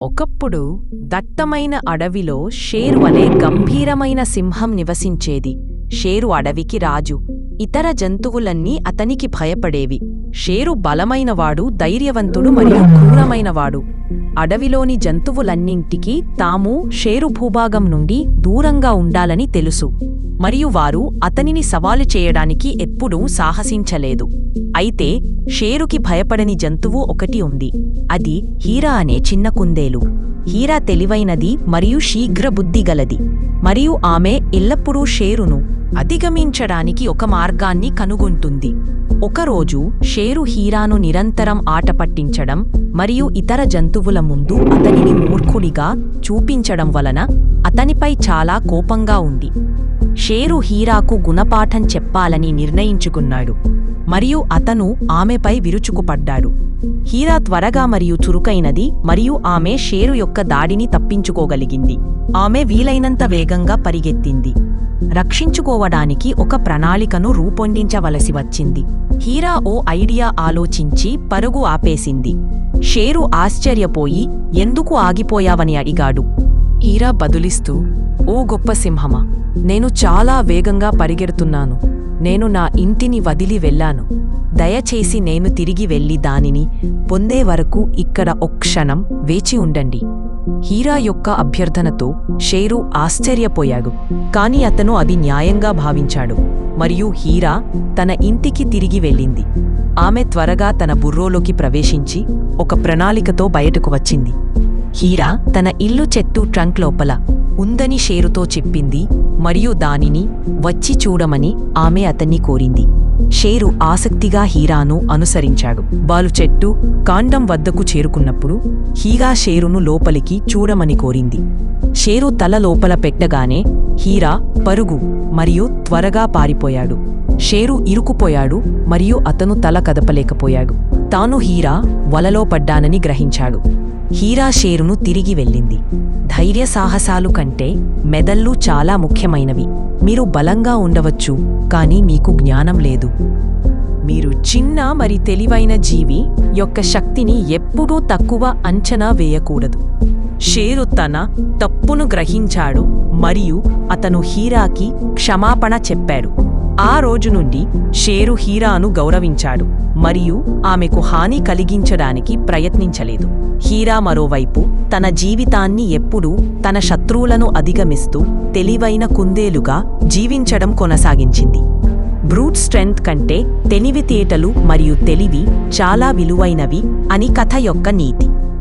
ఒకప్పుడు దట్టమైన అడవిలో షేరు అనే గంభీరమైన సింహం నివసించేది. షేరు అడవికి రాజు. ఇతర జంతువులన్నీ అతనికి భయపడేవి. షేరు బలమైనవాడు, ధైర్యవంతుడు మరియు క్రూరమైనవాడు. అడవిలోని జంతువులన్నింటికీ తాము షేరు భూభాగం నుండి దూరంగా ఉండాలని తెలుసు, మరియు వారు అతనిని సవాలు చేయడానికి ఎప్పుడూ సాహసించలేదు. అయితే షేరుకి భయపడని జంతువు ఒకటి ఉంది. అది హీరా అనే చిన్న కుందేలు. హీరా తెలివైనది మరియు శీఘ్రబుద్ధిగలది, మరియు ఆమె ఎల్లప్పుడూ షేరును అధిగమించడానికి ఒక మార్గాన్ని కనుగొంటుంది. ఒకరోజు షేరు హీరాను నిరంతరం ఆట పట్టించడం మరియు ఇతర జంతువుల ముందు అతనిని మూర్ఖుడిగా చూపించడం వలన అతనిపై చాలా కోపంగా ఉంది. షేరు హీరాకు గుణపాఠం చెప్పాలని నిర్ణయించుకున్నాడు, మరియు అతను ఆమెపై విరుచుకుపడ్డాడు. హీరా త్వరగా మరియు చురుకైనది, మరియు ఆమె షేరు యొక్క దాడిని తప్పించుకోగలిగింది. ఆమె వీలైనంత వేగంగా పరిగెత్తింది. రక్షించుకోవడానికి ఒక ప్రణాళికను రూపొందించవలసి వచ్చింది. హీరా ఓ ఐడియా ఆలోచించి పరుగు ఆపేసింది. షేరు ఆశ్చర్యపోయి ఎందుకు ఆగిపోయావని అడిగాడు. హీరా బదులిస్తూ, ఓ గొప్ప సింహమా, నేను చాలా వేగంగా పరిగెడుతున్నాను. నేను నా ఇంటిని వదిలి వెళ్ళాను. దయచేసి నేను తిరిగి వెళ్ళి దానిని పొందే వరకు ఇక్కడ ఒక్కక్షణం వేచి ఉండండి. హీరా యొక్క అభ్యర్థనతో షేరు ఆశ్చర్యపోయాడు, కాని అతను అది న్యాయంగా భావించాడు, మరియు హీరా తన ఇంటికి తిరిగి వెళ్ళింది. ఆమె త్వరగా తన బుర్రోలోకి ప్రవేశించి ఒక ప్రణాళికతో బయటకు వచ్చింది. హీరా తన ఇల్లు చెట్టు ట్రంక్ లోపల ఉందని షేరుతో చెప్పింది, మరియు దానిని వచ్చి చూడమని ఆమె అతన్ని కోరింది. షేరు ఆసక్తిగా హీరాను అనుసరించాడు. వాళ్ళు చెట్టు కాండం వద్దకు చేరుకున్నప్పుడు హీరా షేరును లోపలికి చూడమని కోరింది. షేరు తల లోపల పెట్టగానే హీరా పరుగు మరియు త్వరగా పారిపోయాడు. షేరు ఇరుకుపోయాడు, మరియు అతను తల కదపలేకపోయాడు. తాను హీరా వలలో పడ్డానని గ్రహించాడు. హీరా షేరును తిరిగి వెళ్ళింది. ధైర్య సాహసాలు కంటే మెదళ్ళు చాలా ముఖ్యమైనవి. మీరు బలంగా ఉండవచ్చు, కానీ మీకు జ్ఞానం లేదు. మీరు చిన్న మరి తెలివైన జీవి యొక్క శక్తిని ఎప్పుడూ తక్కువ అంచనా వేయకూడదు. షేరు తన తప్పును గ్రహించాడు, మరియు అతను హీరాకి క్షమాపణ చెప్పాడు. ఆ రోజు నుండి షేరు హీరాను గౌరవించాడు, మరియు ఆమెకు హాని కలిగించడానికి ప్రయత్నించలేదు. హీరా మరోవైపు తన జీవితాన్ని ఎప్పుడూ తన శత్రువులను అధిగమిస్తూ తెలివైన కుందేలుగా జీవించడం కొనసాగించింది. బ్రూట్ స్ట్రెంగ్త్ కంటే తెలివితేటలు మరియు తెలివి చాలా విలువైనవి అని కథ యొక్క నీతి.